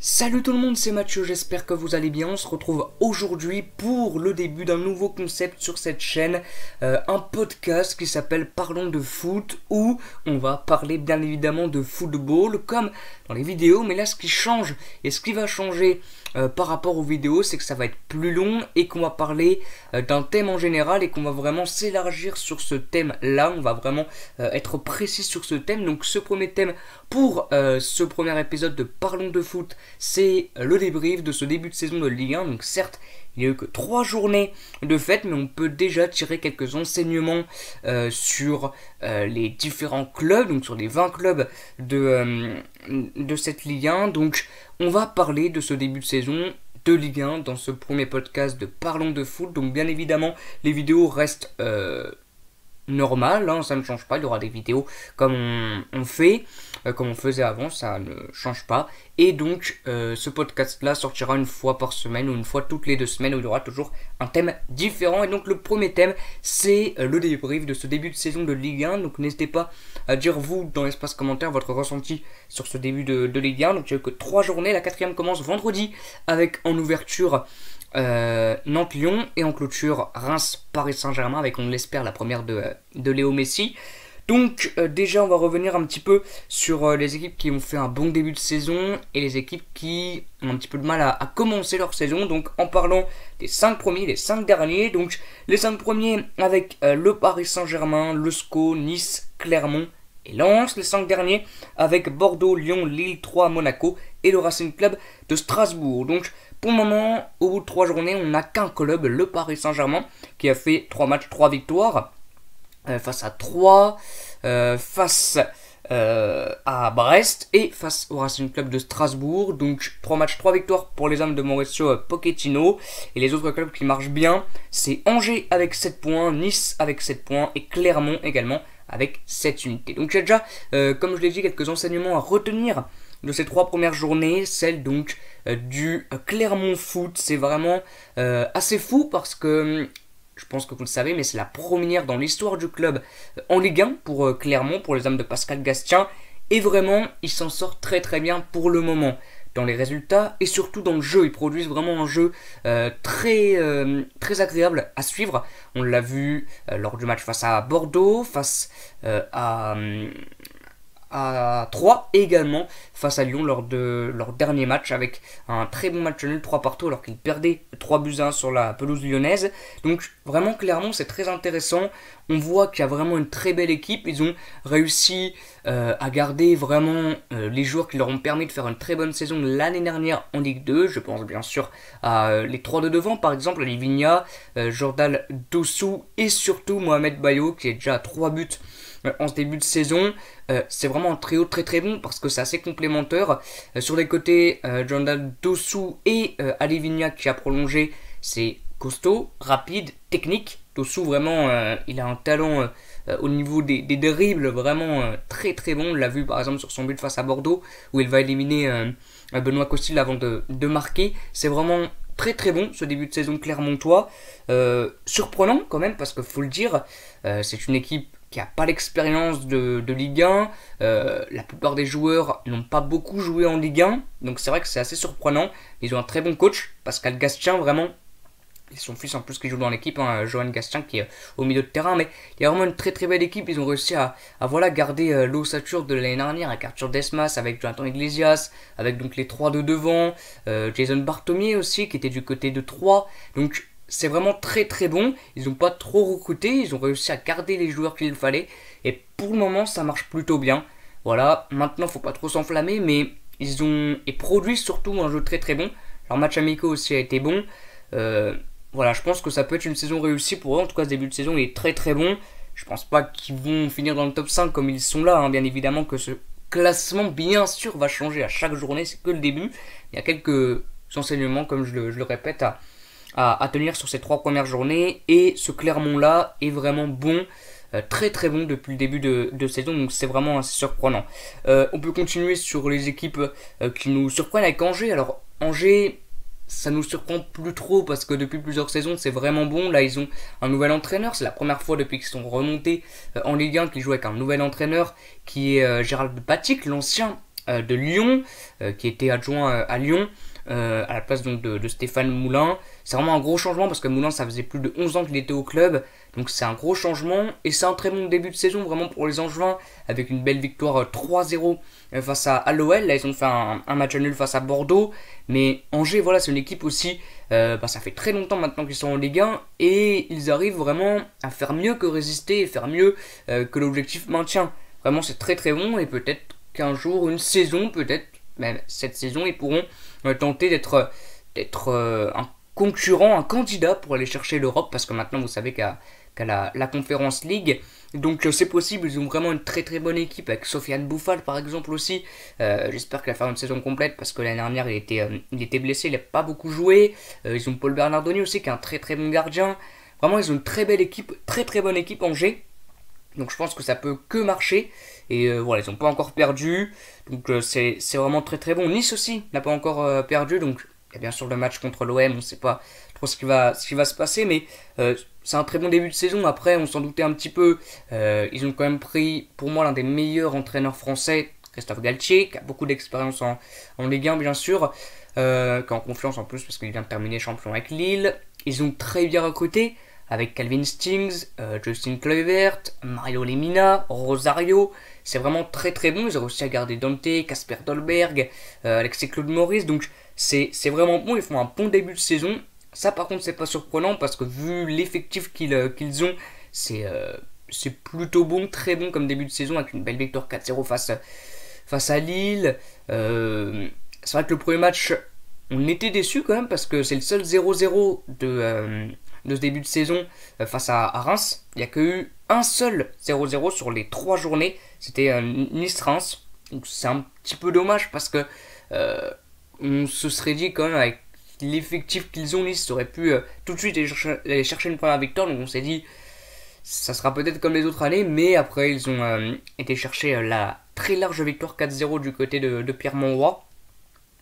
Salut tout le monde, c'est Mathieu, j'espère que vous allez bien. On se retrouve aujourd'hui pour le début d'un nouveau concept sur cette chaîne, un podcast qui s'appelle Parlons de foot, où on va parler bien évidemment de football comme dans les vidéos, mais là ce qui change et ce qui va changer par rapport aux vidéos, c'est que ça va être plus long et qu'on va parler d'un thème en général et qu'on va vraiment s'élargir sur ce thème là. On va vraiment être précis sur ce thème. Donc ce premier thème pour ce premier épisode de Parlons de foot, c'est le débrief de ce début de saison de Ligue 1. Donc certes, il n'y a eu que 3 journées de fête, mais on peut déjà tirer quelques enseignements sur les différents clubs, donc sur les 20 clubs de cette Ligue 1. Donc on va parler de ce début de saison de Ligue 1 dans ce premier podcast de Parlons de foot. Donc bien évidemment, les vidéos restent normal, hein, ça ne change pas, il y aura des vidéos comme on fait, comme on faisait avant, ça ne change pas. Et donc ce podcast là sortira une fois par semaine ou une fois toutes les 2 semaines, où il y aura toujours un thème différent. Et donc le premier thème, c'est le débrief de ce début de saison de Ligue 1. Donc n'hésitez pas à dire vous dans l'espace commentaire votre ressenti sur ce début de Ligue 1. Donc il n'y a eu que 3 journées, la 4e commence vendredi avec en ouverture Nantes-Lyon et en clôture Reims-Paris Saint-Germain avec, on l'espère, la première de Léo Messi. Donc déjà on va revenir un petit peu sur les équipes qui ont fait un bon début de saison et les équipes qui ont un petit peu de mal à commencer leur saison. Donc en parlant des 5 premiers, les 5 derniers. Donc les 5 premiers avec le Paris Saint-Germain, le SCO, Nice, Clermont et Lens. Les 5 derniers avec Bordeaux, Lyon, Lille, Troyes, Monaco et le Racing Club de Strasbourg. Donc pour le moment, au bout de 3 journées, on n'a qu'un club, le Paris Saint-Germain, qui a fait 3 matchs, 3 victoires, face à Troyes, face à Brest et face au Racing Club de Strasbourg. Donc 3 matchs, 3 victoires pour les hommes de Mauricio Pochettino. Et les autres clubs qui marchent bien, c'est Angers avec 7 points, Nice avec 7 points et Clermont également avec 7 unités. Donc il y a déjà, comme je l'ai dit, quelques enseignements à retenir de ces 3 premières journées. Celle donc du Clermont Foot. C'est vraiment assez fou parce que je pense que vous le savez, mais c'est la première dans l'histoire du club en Ligue 1 pour Clermont, pour les hommes de Pascal Gastien. Et vraiment, ils s'en sortent très très bien pour le moment dans les résultats et surtout dans le jeu. Ils produisent vraiment un jeu très agréable à suivre. On l'a vu lors du match face à Bordeaux, face à 3 et également face à Lyon lors de leur dernier match avec un très bon match nul 3 partout alors qu'ils perdaient 3-1 sur la pelouse lyonnaise. Donc vraiment Clermont, c'est très intéressant. On voit qu'il y a vraiment une très belle équipe. Ils ont réussi à garder vraiment les joueurs qui leur ont permis de faire une très bonne saison l'année dernière en Ligue 2. Je pense bien sûr à les 3 de devant, par exemple Livigna, Jordan Dossou et surtout Mohamed Bayo qui est déjà à 3 buts en ce début de saison. C'est vraiment un trio très très bon parce que c'est assez complémentaire. Sur les côtés, Jordan Dossou et Ali Vigna qui a prolongé, c'est costaud, rapide, technique. Dossou vraiment, il a un talent au niveau des dribbles vraiment très très bon. On l'a vu par exemple sur son but face à Bordeaux où il va éliminer Benoît Costil avant de marquer. C'est vraiment très très bon ce début de saison clermontois. Surprenant quand même parce que faut le dire, c'est une équipe qui n'a pas l'expérience de Ligue 1. La plupart des joueurs n'ont pas beaucoup joué en Ligue 1. Donc c'est vrai que c'est assez surprenant. Ils ont un très bon coach, Pascal Gastien, vraiment. Et son fils en plus qui joue dans l'équipe, hein, Johan Gastien qui est au milieu de terrain. Mais il y a vraiment une très très belle équipe. Ils ont réussi à voilà, garder l'ossature de l'année dernière avec Arthur Desmas, avec Jonathan Iglesias, avec donc les 3 de devant. Jason Barthomier aussi qui était du côté de Troyes. Donc c'est vraiment très très bon. Ils n'ont pas trop recruté. Ils ont réussi à garder les joueurs qu'il fallait. Et pour le moment, ça marche plutôt bien. Voilà. Maintenant, faut pas trop s'enflammer. Mais ils ont produisent surtout un jeu très très bon. Leur match amicaux aussi a été bon. Voilà, je pense que ça peut être une saison réussie pour eux. En tout cas, ce début de saison, il est très très bon. Je pense pas qu'ils vont finir dans le top 5 comme ils sont là. Hein. Bien évidemment que ce classement, bien sûr, va changer à chaque journée. C'est que le début. Il y a quelques enseignements, comme je le répète, à tenir sur ces 3 premières journées. Et ce Clermont-là est vraiment bon. Très très bon depuis le début de saison, donc c'est vraiment assez surprenant. On peut continuer sur les équipes qui nous surprennent avec Angers. Alors Angers, ça nous surprend plus trop parce que depuis plusieurs saisons c'est vraiment bon. Là ils ont un nouvel entraîneur, c'est la première fois depuis qu'ils sont remontés en Ligue 1 qu'ils jouent avec un nouvel entraîneur qui est Gérald Batic, l'ancien de Lyon, qui était adjoint à Lyon, à la place donc de Stéphane Moulin. C'est vraiment un gros changement parce que Moulin, ça faisait plus de 11 ans qu'il était au club. Donc c'est un gros changement et c'est un très bon début de saison vraiment pour les Angevins avec une belle victoire 3-0 face à l'OL. Là ils ont fait un match nul face à Bordeaux. Mais Angers, voilà, c'est une équipe aussi, ça fait très longtemps maintenant qu'ils sont en Ligue 1 et ils arrivent vraiment à faire mieux que résister et faire mieux que l'objectif maintien. Vraiment c'est très très bon et peut-être qu'un jour, une saison peut-être, même cette saison, ils pourront tenter d'être un concurrent, un candidat pour aller chercher l'Europe parce que maintenant vous savez qu'à la Conference League. Donc c'est possible, ils ont vraiment une très très bonne équipe avec Sofiane Bouffal par exemple aussi. J'espère qu'il va faire une saison complète parce que l'année dernière il était blessé, il n'a pas beaucoup joué. Ils ont Paul Bernardoni aussi qui est un très très bon gardien. Vraiment ils ont une très belle équipe, très très bonne équipe Angers. Donc je pense que ça peut que marcher. Et voilà, ils n'ont pas encore perdu. Donc c'est vraiment très très bon. Nice aussi n'a pas encore perdu. Donc il y a bien sûr le match contre l'OM, on ne sait pas trop ce qui va se passer. Mais c'est un très bon début de saison. Après, on s'en doutait un petit peu. Ils ont quand même pris, pour moi, l'un des meilleurs entraîneurs français, Christophe Galtier, qui a beaucoup d'expérience en Ligue 1, bien sûr. Qui est en confiance en plus, parce qu'il vient de terminer champion avec Lille. Ils ont très bien recruté, avec Calvin Stings, Justin Kluivert, Mario Lemina, Rosario. C'est vraiment très très bon. Ils ont réussi à garder Dante, Casper Dolberg, Alexis Claude Maurice. Donc c'est vraiment bon. Ils font un bon début de saison. Ça par contre c'est pas surprenant parce que vu l'effectif qu'ils ont, c'est plutôt bon, très bon comme début de saison avec une belle victoire 4-0 face à Lille. C'est vrai que le premier match, on était déçus quand même parce que c'est le seul 0-0 de ce début de saison face à Reims. Il n'y a eu un seul 0-0 sur les 3 journées. C'était Nice-Reims. Donc c'est un petit peu dommage parce que on se serait dit quand même avec l'effectif qu'ils ont, Nice aurait pu tout de suite aller chercher une première victoire. Donc on s'est dit ça sera peut-être comme les autres années. Mais après ils ont été chercher la très large victoire 4-0 du côté de Pierre Monroy.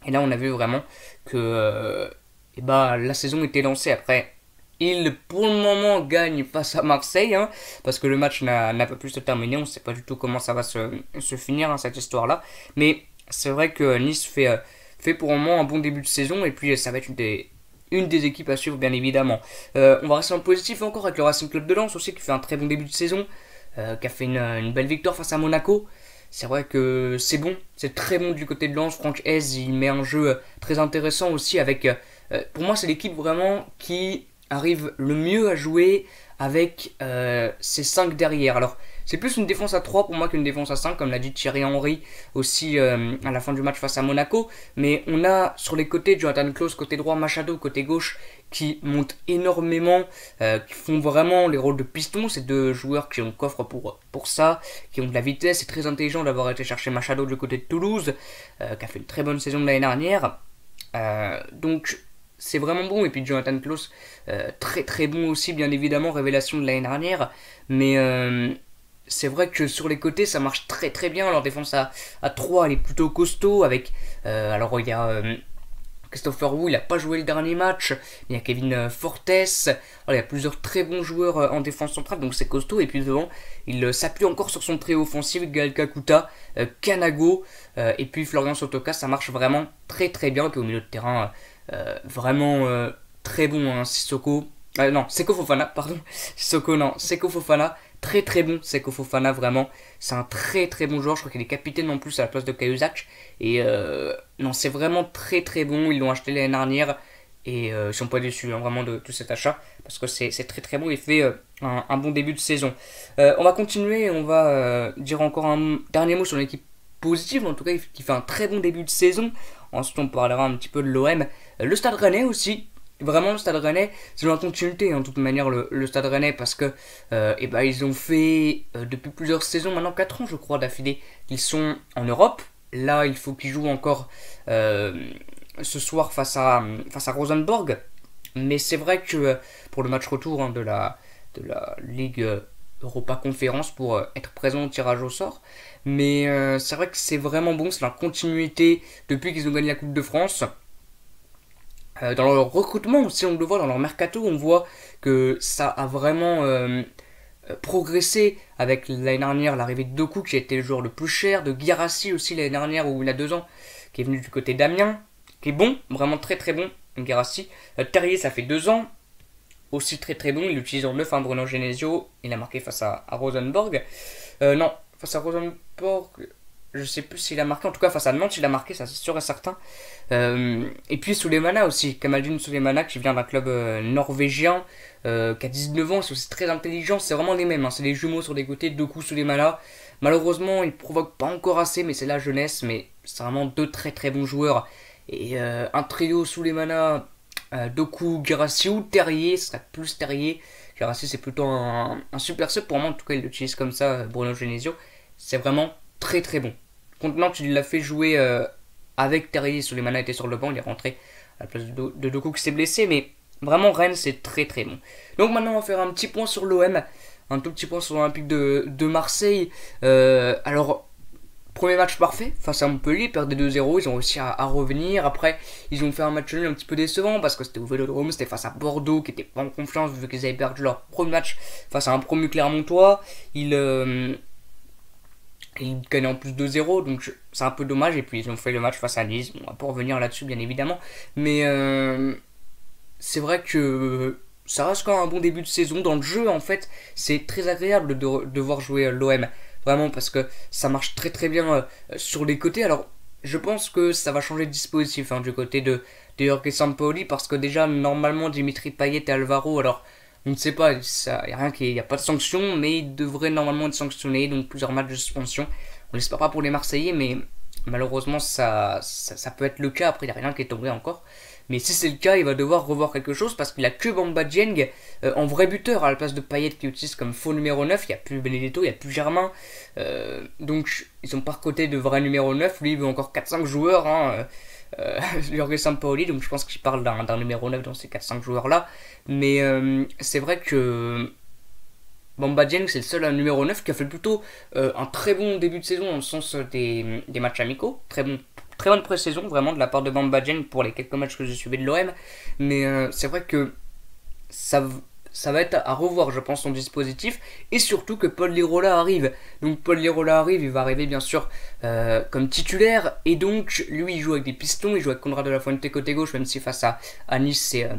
Et là on a vu vraiment que la saison était lancée. Après il, pour le moment, gagne face à Marseille, parce que le match n'a pas pu se terminer. On ne sait pas du tout comment ça va se finir, cette histoire-là. Mais c'est vrai que Nice fait pour le moment un bon début de saison. Et puis, ça va être une des équipes à suivre, bien évidemment. On va rester en positif encore avec le Racing Club de Lens aussi, qui fait un très bon début de saison. Qui a fait une belle victoire face à Monaco. C'est vrai que c'est bon, c'est très bon du côté de Lens. Franck Hez, il met un jeu très intéressant aussi avec... pour moi, c'est l'équipe vraiment qui arrive le mieux à jouer avec ses 5 derrière. Alors c'est plus une défense à 3 pour moi qu'une défense à 5, comme l'a dit Thierry Henry aussi à la fin du match face à Monaco. Mais on a sur les côtés Jonathan Klaus côté droit, Machado côté gauche qui montent énormément, qui font vraiment les rôles de piston. Ces deux joueurs qui ont le coffre pour ça, qui ont de la vitesse. C'est très intelligent d'avoir été chercher Machado du côté de Toulouse, qui a fait une très bonne saison de l'année dernière. Donc c'est vraiment bon. Et puis Jonathan Klaus, très très bon aussi, bien évidemment, révélation de l'année dernière. Mais c'est vrai que sur les côtés ça marche très très bien. Leur défense à 3 elle est plutôt costaud avec alors il y a Christopher Wu, il n'a pas joué le dernier match. Il y a Kevin Fortes. Alors, il y a plusieurs très bons joueurs en défense centrale, donc c'est costaud. Et puis devant, il s'appuie encore sur son trio offensif, Gaël Kakuta, Kanago et puis Florian Sotoka. Ça marche vraiment très très bien. Et puis au milieu de terrain, vraiment très bon, Sissoko. Seko Fofana, pardon. Seko Fofana. Très très bon, Seko Fofana, vraiment. C'est un très très bon joueur. Je crois qu'il est capitaine en plus à la place de Cahuzac. Et c'est vraiment très très bon. Ils l'ont acheté l'année dernière. Et ils sont pas déçus vraiment de tout cet achat. Parce que c'est très très bon. Il fait un bon début de saison. On va continuer. On va dire encore un dernier mot sur l'équipe positive. En tout cas, qui fait un très bon début de saison. Ensuite, on parlera un petit peu de l'OM. Le Stade Rennais aussi. Vraiment le Stade Rennais, c'est dans la continuité de toute manière le Stade Rennais parce que ils ont fait depuis plusieurs saisons, maintenant 4 ans je crois d'affilée, qu'ils sont en Europe. Là il faut qu'ils jouent encore ce soir face à Rosenborg. Mais c'est vrai que pour le match retour de la Ligue Europa Conférence pour être présent au tirage au sort. Mais c'est vrai que c'est vraiment bon, c'est la continuité depuis qu'ils ont gagné la Coupe de France. Dans leur recrutement aussi, on le voit, dans leur mercato, on voit que ça a vraiment progressé avec l'année dernière l'arrivée de Doku qui a été le joueur le plus cher, de Guirassy aussi l'année dernière ou il y a 2 ans, qui est venu du côté d'Amiens, qui est bon, vraiment très très bon, Guirassy. Terrier, ça fait 2 ans, aussi très très bon, il l'utilise en 9, Bruno Genesio, il a marqué face à Rosenborg. Non, face à Rosenborg, je sais plus s'il a marqué, en tout cas face à Nantes il a marqué, ça c'est sûr et certain. Et puis Souleymana aussi, Kamaldeen Souleymana qui vient d'un club norvégien, qui a 19 ans, c'est aussi très intelligent, c'est vraiment les mêmes, hein, c'est les jumeaux sur les côtés, Doku, Souleymana. Malheureusement il provoque pas encore assez, mais c'est la jeunesse, mais c'est vraiment 2 très très bons joueurs. Et un trio Souleymana, Doku, Guirassy ou Terrier, ce serait plus Terrier. Guirassy c'est plutôt un super sub, pour moi en tout cas il l'utilise comme ça, Bruno Genesio. C'est vraiment très très bon. Contre Nantes, il l'a fait jouer avec Terrier, Souleymana était sur le banc, il est rentré à la place de Doku qui s'est blessé, mais vraiment Rennes c'est très très bon. Donc maintenant on va faire un petit point sur l'OM, un tout petit point sur l'Olympique de Marseille. Alors, premier match parfait face à Montpellier, ils perdaient 2-0, ils ont réussi à revenir. Après, ils ont fait un match nul un petit peu décevant parce que c'était au Vélodrome, c'était face à Bordeaux qui était pas en confiance vu qu'ils avaient perdu leur premier match face à un promu Clermontois. Ils gagnaient en plus 2-0, donc c'est un peu dommage. Et puis ils ont fait le match face à Nice, on va pas revenir là-dessus bien évidemment. Mais c'est vrai que ça reste quand même un bon début de saison. Dans le jeu en fait, c'est très agréable de voir jouer l'OM. Vraiment parce que ça marche très très bien sur les côtés. Alors je pense que ça va changer de dispositif du côté de Jorge Sampaoli, parce que déjà normalement Dimitri Payet et Alvaro, alors on ne sait pas, il n'y a pas de sanction, mais ils devraient normalement être sanctionnés, donc plusieurs matchs de suspension. On l'espère pas pour les Marseillais, mais malheureusement ça peut être le cas. Après il n'y a rien qui est tombé encore. Mais si c'est le cas, il va devoir revoir quelque chose parce qu'il a que Bamba Dieng en vrai buteur à la place de Payet qui utilise comme faux numéro 9. Il n'y a plus Benedetto, il n'y a plus Germain. Donc ils sont pas côté de vrai numéro 9. Lui il veut encore 4-5 joueurs. Jorge Sampaoli, donc je pense qu'il parle d'un numéro 9 dans ces 4-5 joueurs là. Mais c'est vrai que Bamba Dieng c'est le seul numéro 9 qui a fait plutôt un très bon début de saison dans le sens des matchs amicaux. Très bonne pré-saison vraiment de la part de Bamba Dieng pour les quelques matchs que j'ai suivis de l'OM. Mais c'est vrai que ça va être à revoir, je pense, son dispositif. Et surtout que Paul Lirola arrive. Donc Paul Lirola arrive, il va arriver bien sûr comme titulaire. Et donc lui il joue avec des pistons, il joue avec Conrad de la Fuente côté gauche, même si face à Nice c'est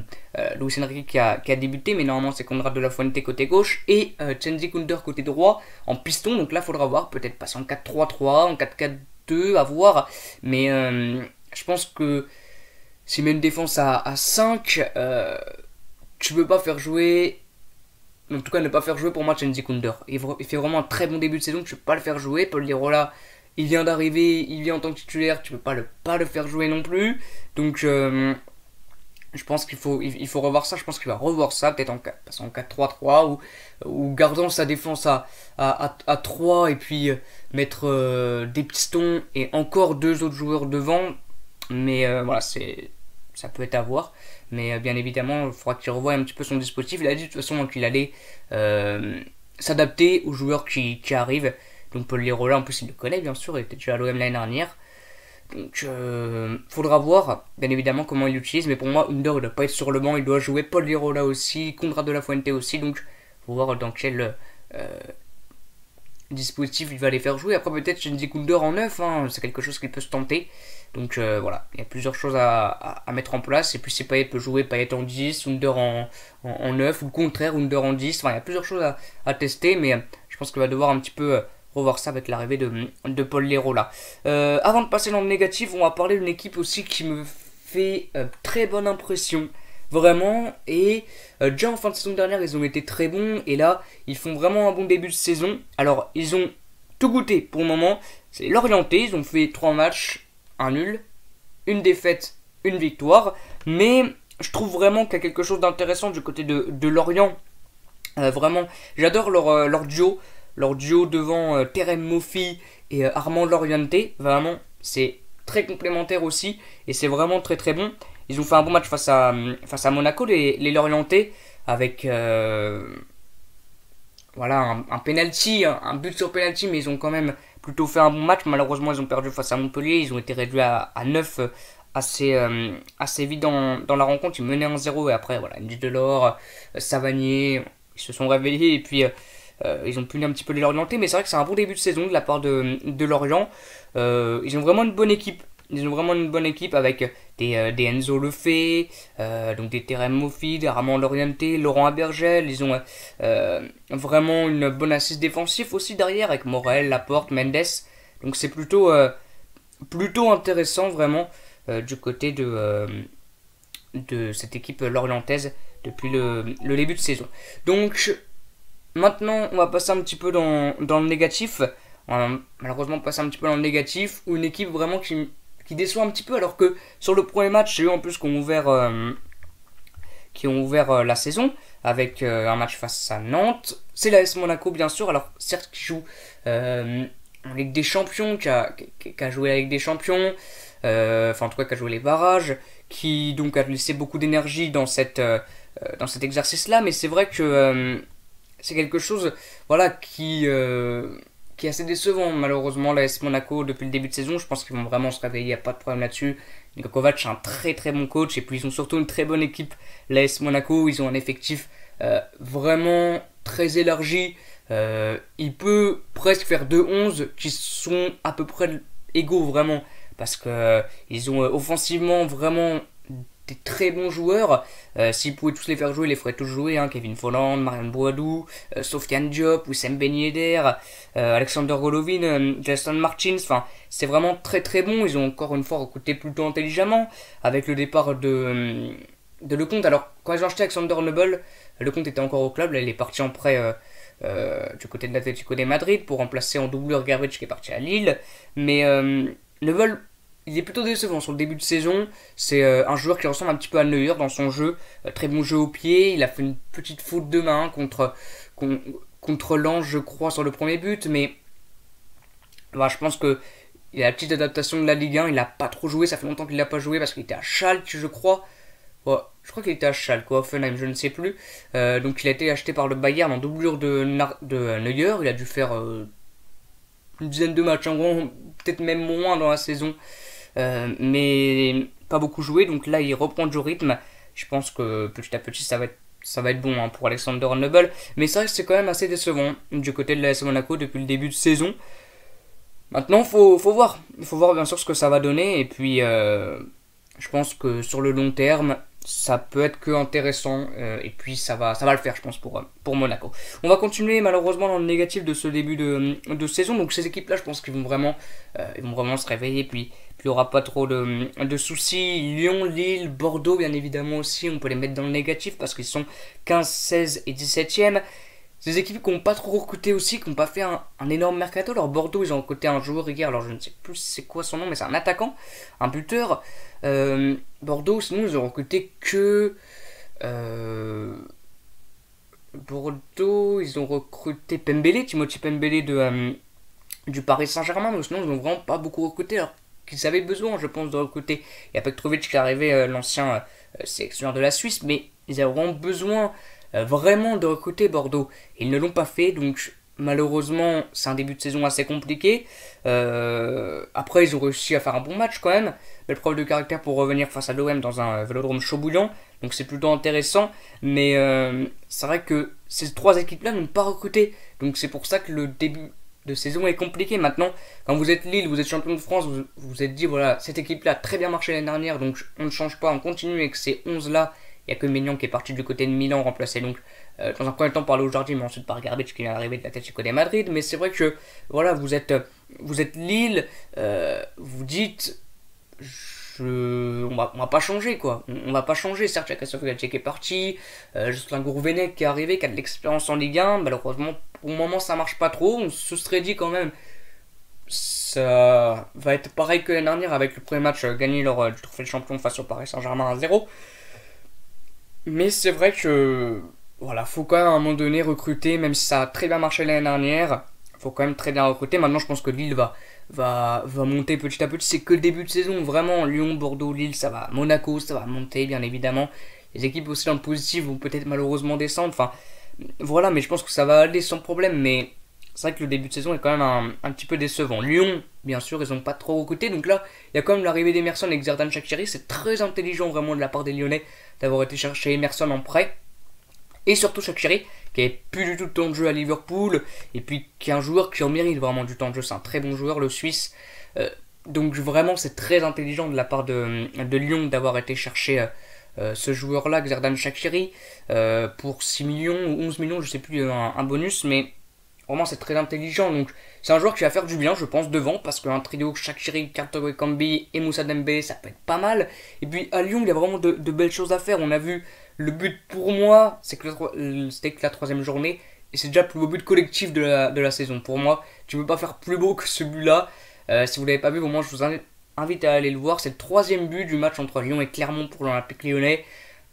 Luis Enrique qui a débuté. Mais normalement c'est Conrad de la Fuente côté gauche et Chenzi Kounder côté droit en piston. Donc là il faudra voir, peut-être passer en 4-3-3, en 4-4-2, à voir. Mais je pense que s'il met une défense à 5, tu peux pas faire jouer, en tout cas ne pas faire jouer pour moi Chenzi Kounder. Il fait vraiment un très bon début de saison, tu peux pas le faire jouer. Paul Lirola il vient d'arriver, il vient en tant que titulaire, tu peux pas le faire jouer non plus. Donc je pense qu'il faut revoir ça. Je pense qu'il va revoir ça, peut-être en 4-3-3 ou gardant sa défense à 3 et puis mettre des pistons et encore 2 autres joueurs devant. Mais voilà, ça peut être à voir. Mais bien évidemment, il faudra qu'il revoie un petit peu son dispositif. Il a dit de toute façon qu'il allait s'adapter aux joueurs qui arrivent. Donc Paul Lirola, en plus il le connaît bien sûr, il était déjà à l'OM l'année dernière. Donc faudra voir bien évidemment comment il l'utilise. Mais pour moi, Under il doit pas être sur le banc, il doit jouer. Paul Lirola aussi, Conrad de la Fuente aussi. Donc faut voir dans quel dispositif il va les faire jouer. Après peut-être Chenzi Kounder en 9, c'est quelque chose qui peut se tenter. Donc voilà, il y a plusieurs choses à mettre en place. Et puis si Payet peut jouer, Payet en 10, Under en 9, ou le contraire, Under en 10. Enfin il y a plusieurs choses à tester, mais je pense qu'il va devoir un petit peu revoir ça avec l'arrivée de Paul Lirola. Avant de passer dans le négatif, on va parler d'une équipe aussi qui me fait très bonne impression. Vraiment, et déjà en fin de saison dernière ils ont été très bons, et là ils font vraiment un bon début de saison. Alors ils ont tout goûté pour le moment, c'est l'Orienté, ils ont fait 3 matchs, un nul, une défaite, une victoire, mais je trouve vraiment qu'il y a quelque chose d'intéressant du côté de Lorient. Vraiment, j'adore leur duo devant Terem Moffi et Armand Lorienté. Vraiment, c'est très complémentaire aussi, et c'est vraiment très très bon. Ils ont fait un bon match face à Monaco, les Lorientais, avec voilà, un penalty, un but sur penalty, mais ils ont quand même plutôt fait un bon match. Malheureusement, ils ont perdu face à Montpellier, ils ont été réduits à 9 assez vite dans la rencontre. Ils menaient 1-0 et après, voilà, Andy Delors, Savanier, ils se sont réveillés et puis ils ont puni un petit peu les Lorientais, mais c'est vrai que c'est un bon début de saison de la part de Lorient. Ils ont vraiment une bonne équipe. Ils ont vraiment une bonne équipe avec des Enzo Lefebvre, donc des Terem Moffi, des Ramon Lorienté, Laurent Abergel. Ils ont vraiment une bonne assise défensive aussi derrière avec Morel, Laporte, Mendes. Donc c'est plutôt intéressant vraiment du côté de cette équipe lorientaise depuis le début de saison. Donc maintenant on va passer un petit peu dans le négatif. On va malheureusement passer un petit peu dans le négatif, ou une équipe vraiment qui déçoit un petit peu, alors que sur le premier match, c'est eux en plus qui ont ouvert la saison avec un match face à Nantes. C'est l'AS Monaco bien sûr, alors certes qui joue en Ligue des Champions, qui a joué la Ligue des Champions, enfin en tout cas qui a joué les barrages, qui donc a laissé beaucoup d'énergie dans cet exercice-là, mais c'est vrai que c'est quelque chose voilà qui est assez décevant malheureusement l'AS Monaco depuis le début de saison. Je pense qu'ils vont vraiment se réveiller, il n'y a pas de problème là-dessus. Niko Kovac est un très très bon coach, et puis ils ont surtout une très bonne équipe, l'AS Monaco. Ils ont un effectif vraiment très élargi. Il peut presque faire 2-11 qui sont à peu près égaux vraiment, parce que ils ont offensivement vraiment des très bons joueurs. S'ils pouvaient tous les faire jouer, ils les feraient tous jouer, hein. Kevin Folland, Marian Boadou, Sofiane Diop, Wissam Ben Yedder, Alexander Golovin, Jason Martins. Enfin, c'est vraiment très très bon. Ils ont encore une fois recruté plutôt intelligemment avec le départ de Lecomte. Alors quand ils ont acheté Alexander Nubel, Lecomte était encore au club. Là, il est parti en prêt du côté de l'Atlético de Madrid pour remplacer en doublure Garbage qui est parti à Lille. Mais Nubel, il est plutôt décevant sur le début de saison. C'est un joueur qui ressemble un petit peu à Neuer dans son jeu. Très bon jeu au pied. Il a fait une petite faute de main contre Lens, je crois, sur le premier but. Mais voilà, je pense que il a la petite adaptation de la Ligue 1. Il n'a pas trop joué. Ça fait longtemps qu'il n'a pas joué parce qu'il était à Schalke, je crois. Ouais, je crois qu'il était à Schalke ou à Offenheim, je ne sais plus. Donc il a été acheté par le Bayern en doublure de Neuer. Il a dû faire une dizaine de matchs, en gros, peut-être même moins dans la saison. Mais pas beaucoup joué, donc là il reprend du rythme. Je pense que petit à petit ça va être bon, hein, pour Alexander Nubel, mais c'est vrai que c'est quand même assez décevant du côté de l'AS Monaco depuis le début de saison. Maintenant faut voir bien sûr ce que ça va donner, et puis je pense que sur le long terme ça peut être que intéressant, et puis ça va le faire, je pense, pour Monaco. On va continuer malheureusement dans le négatif de ce début de saison. Donc ces équipes là, je pense qu'ils vont vraiment se réveiller, puis il n'y aura pas trop de soucis. Lyon, Lille, Bordeaux bien évidemment aussi, on peut les mettre dans le négatif parce qu'ils sont 15, 16 et 17e. Ces équipes qui n'ont pas trop recruté aussi, qui n'ont pas fait un énorme mercato. Alors Bordeaux, ils ont recruté un joueur hier, alors je ne sais plus c'est quoi son nom, mais c'est un attaquant, un buteur. Bordeaux, sinon ils ont recruté que... Bordeaux, ils ont recruté Pembele, Timothy Pembele du Paris Saint-Germain, mais sinon ils n'ont vraiment pas beaucoup recruté, alors qu'ils avaient besoin, je pense, de recruter. Il y a Petrovic qui est arrivé, l'ancien sélectionneur de la Suisse, mais ils avaient vraiment besoin vraiment de recruter Bordeaux. Ils ne l'ont pas fait, donc malheureusement c'est un début de saison assez compliqué. Après ils ont réussi à faire un bon match quand même, belle preuve de caractère pour revenir face à l'OM dans un vélodrome chaud bouillant, donc c'est plutôt intéressant. Mais c'est vrai que ces trois équipes là n'ont pas recruté, donc c'est pour ça que le début de saison est compliqué. Maintenant, quand vous êtes Lille, vous êtes champion de France, vous vous êtes dit voilà, cette équipe là a très bien marché l'année dernière, donc on ne change pas, on continue avec ces 11 là. Il n'y a que Maignan qui est parti du côté de Milan, remplacé donc dans un premier temps par Léo Jardim, mais ensuite par Garbage qui vient d'arriver de l'Atlético de Madrid. Mais c'est vrai que voilà, vous êtes Lille, vous dites on va pas changer quoi, on va pas changer. Certes, il y a Christophe Galtier qui est parti, Jocelyn Gourvenec qui est arrivé, qui a de l'expérience en Ligue 1. Malheureusement pour le moment ça marche pas trop. On se serait dit quand même ça va être pareil que l'année dernière avec le premier match gagné lors du trophée de champion face au Paris Saint-Germain 1-0. Mais c'est vrai que voilà, faut quand même à un moment donné recruter, même si ça a très bien marché l'année dernière, faut quand même très bien recruter. Maintenant je pense que Lille va monter petit à petit, c'est que le début de saison, vraiment. Lyon, Bordeaux, Lille, ça va, Monaco, ça va monter bien évidemment. Les équipes aussi dans le positif vont peut-être malheureusement descendre, enfin voilà, mais je pense que ça va aller sans problème. Mais c'est vrai que le début de saison est quand même un petit peu décevant. Lyon, bien sûr, ils n'ont pas trop recruté, donc là il y a quand même l'arrivée d'Emerson avec Xherdan Shaqiri. C'est très intelligent vraiment de la part des Lyonnais d'avoir été chercher Emerson en prêt. Et surtout Shaqiri, qui n'avait plus du tout de temps de jeu à Liverpool, et puis qui est un joueur qui en mérite vraiment du temps de jeu. C'est un très bon joueur, le Suisse. Donc vraiment, c'est très intelligent de la part de Lyon d'avoir été chercher ce joueur-là, Xherdan Shaqiri, pour 6 millions ou 11 millions, je sais plus, un bonus, mais vraiment c'est très intelligent. Donc c'est un joueur qui va faire du bien, je pense, devant, parce qu'un trio Shaqiri, Carter Ekambi et Moussa Dembélé, ça peut être pas mal. Et puis à Lyon, il y a vraiment de belles choses à faire. On a vu le but pour moi, c'était que la troisième journée, et c'est déjà le plus beau but collectif de la saison. Pour moi, tu ne peux pas faire plus beau que ce but-là. Si vous ne l'avez pas vu, au moins je vous invite à aller le voir. C'est le troisième but du match entre Lyon et Clermont pour l'Olympique Lyonnais.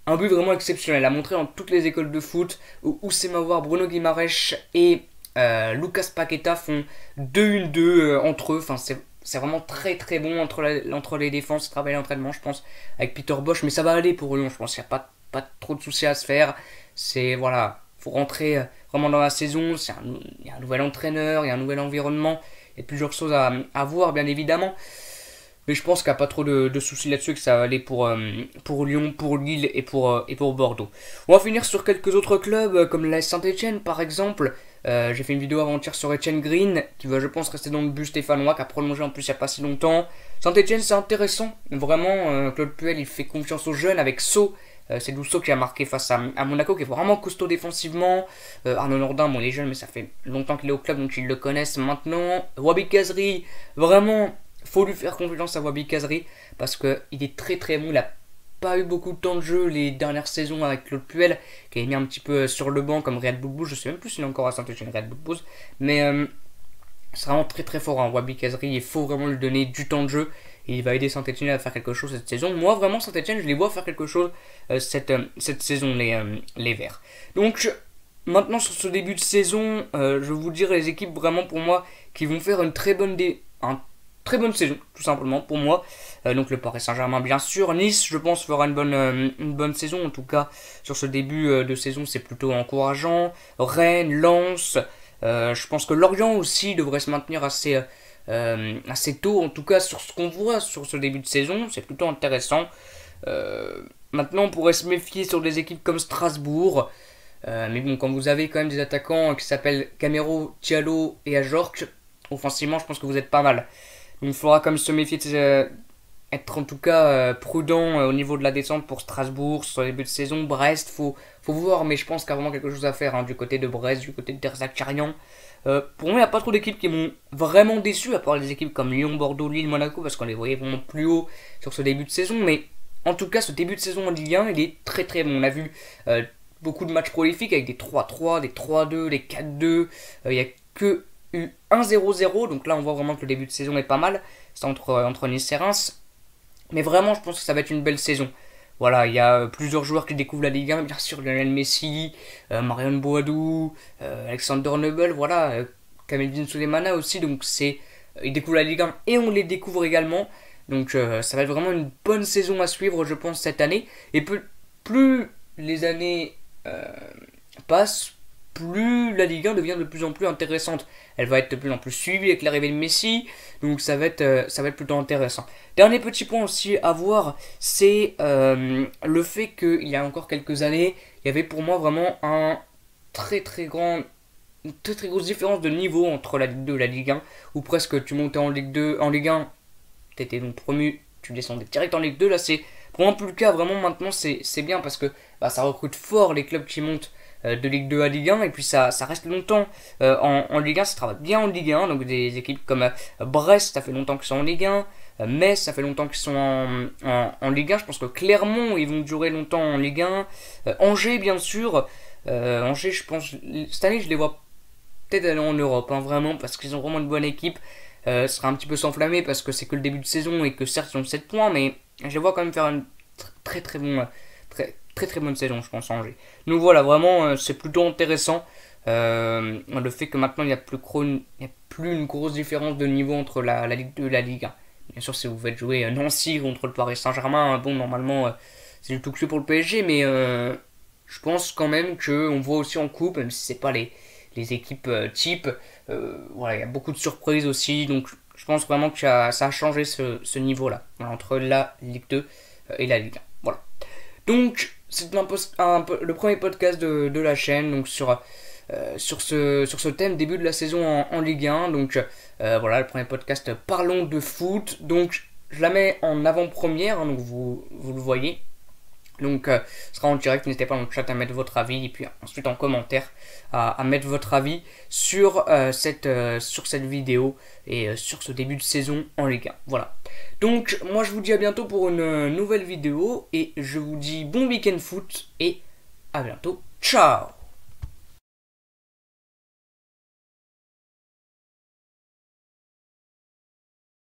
Un but vraiment exceptionnel, à montrer dans toutes les écoles de foot, où Oussema Aouar, Bruno Guimaraes et Lucas Paqueta font 2-1-2 entre eux. Enfin, c'est vraiment très très bon entre les défenses, travail d'entraînement, je pense, avec Peter Bosz. Mais ça va aller pour Lyon, je pense qu'il n'y a pas trop de soucis à se faire. C'est, voilà, faut rentrer vraiment dans la saison. Il y a un nouvel entraîneur, il y a un nouvel environnement, il y a plusieurs choses à voir, bien évidemment. Mais je pense qu'il n'y a pas trop de soucis là-dessus, que ça va aller pour Lyon, pour Lille et pour Bordeaux. On va finir sur quelques autres clubs, comme l'AS Saint-Etienne par exemple. J'ai fait une vidéo avant-hier sur Etienne Green, qui va, je pense, rester dans le but stéphanois, qui a prolongé en plus il n'y a pas si longtemps. Saint-Etienne, c'est intéressant, vraiment. Claude Puel, il fait confiance aux jeunes avec Sceaux. C'est Douceau qui a marqué face à Monaco, qui est vraiment costaud défensivement. Arnaud Nordin, bon, il est jeune, mais ça fait longtemps qu'il est au club, donc ils le connaissent maintenant. Wabi Kazri, vraiment, faut lui faire confiance à Wabi Kazri, parce qu'il est très très bon. Il a pas eu beaucoup de temps de jeu les dernières saisons avec Claude Puel, qui a mis un petit peu sur le banc comme Riyad Boudbouz. Je sais même plus s'il est encore à Saint-Etienne, Riyad Boudbouz, mais c'est vraiment très très fort, hein, Wabi Kazri. Il faut vraiment lui donner du temps de jeu, et il va aider Saint-Etienne à faire quelque chose cette saison. Moi vraiment, Saint-Etienne, je les vois faire quelque chose cette saison, les Verts. Donc maintenant, sur ce début de saison, je vais vous dire les équipes vraiment pour moi qui vont faire une très bonne saison, tout simplement pour moi. Donc le Paris Saint-Germain, bien sûr. Nice, je pense, fera une bonne saison. En tout cas, sur ce début de saison, c'est plutôt encourageant. Rennes, Lens. Je pense que Lorient aussi devrait se maintenir assez tôt. En tout cas, sur ce qu'on voit sur ce début de saison, c'est plutôt intéressant. Maintenant, on pourrait se méfier sur des équipes comme Strasbourg. Mais bon, quand vous avez quand même des attaquants qui s'appellent Camero, Diallo et Ajorc, offensivement, je pense que vous êtes pas mal. Donc il faudra quand même se méfier, être en tout cas prudent au niveau de la descente pour Strasbourg sur le début de saison. Brest, faut voir, mais je pense qu'il y a vraiment quelque chose à faire, hein, du côté de Brest, du côté de Terzakarian. Pour moi, il n'y a pas trop d'équipes qui m'ont vraiment déçu, à part les équipes comme Lyon, Bordeaux, Lille, Monaco, parce qu'on les voyait vraiment plus haut sur ce début de saison. Mais en tout cas, ce début de saison en Ligue 1, il est très très bon. On a vu beaucoup de matchs prolifiques avec des 3-3, des 3-2, des 4-2. Il n'y a que eu 1-0-0, donc là on voit vraiment que le début de saison est pas mal. C'est entre Nice et Reims. Mais vraiment, je pense que ça va être une belle saison. Voilà, il y a plusieurs joueurs qui découvrent la Ligue 1, bien sûr, Lionel Messi, Marion Boadou, Alexander Nubel, voilà, Kamaldeen Sulemana aussi, donc ils découvrent la Ligue 1 et on les découvre également. Donc ça va être vraiment une bonne saison à suivre, je pense, cette année. Et plus les années passent, plus la Ligue 1 devient de plus en plus intéressante. Elle va être de plus en plus suivie avec l'arrivée de Messi, donc ça va être plutôt intéressant. Dernier petit point aussi à voir, c'est le fait qu'il y a encore quelques années, il y avait pour moi vraiment une très très grosse différence de niveau entre la Ligue 2 et la Ligue 1, où presque tu montais en Ligue 2, en Ligue 1, tu étais donc promu, tu descendais direct en Ligue 2, là c'est pour moi plus le cas. Vraiment maintenant c'est bien, parce que ça recrute fort les clubs qui montent de Ligue 2 à Ligue 1, et puis ça reste longtemps en Ligue 1, ça travaille bien en Ligue 1, donc des équipes comme Brest, ça fait longtemps qu'ils sont en Ligue 1, Metz, ça fait longtemps qu'ils sont en Ligue 1, je pense que Clermont, ils vont durer longtemps en Ligue 1, Angers bien sûr, Angers je pense, cette année je les vois peut-être aller en Europe, hein, vraiment, parce qu'ils ont vraiment une bonne équipe. Ce sera un petit peu s'enflammer parce que c'est que le début de saison et que certes ils ont 7 points, mais je les vois quand même faire une très très bonne saison, je pense, Angers. Donc voilà, vraiment c'est plutôt intéressant, le fait que maintenant il n'y a plus une grosse différence de niveau entre la Ligue 2 et la Ligue 1. Bien sûr, si vous faites jouer Nancy contre le Paris Saint-Germain, bon, normalement c'est du tout que pour le PSG, mais je pense quand même qu'on voit aussi en coupe, même si c'est pas les équipes type, voilà, il y a beaucoup de surprises aussi, donc je pense vraiment que ça a changé ce niveau-là, entre la Ligue 2 et la Ligue 1. Voilà. Donc, c'est le premier podcast de la chaîne, donc sur ce thème début de la saison en Ligue 1. Donc voilà, le premier podcast Parlons de foot. Donc je la mets en avant-première, hein, donc vous le voyez. Donc ce sera en direct, n'hésitez pas dans le chat à mettre votre avis et puis ensuite en commentaire à mettre votre avis sur cette vidéo et sur ce début de saison en Ligue 1. Voilà. Donc moi je vous dis à bientôt pour une nouvelle vidéo et je vous dis bon week-end foot et à bientôt. Ciao.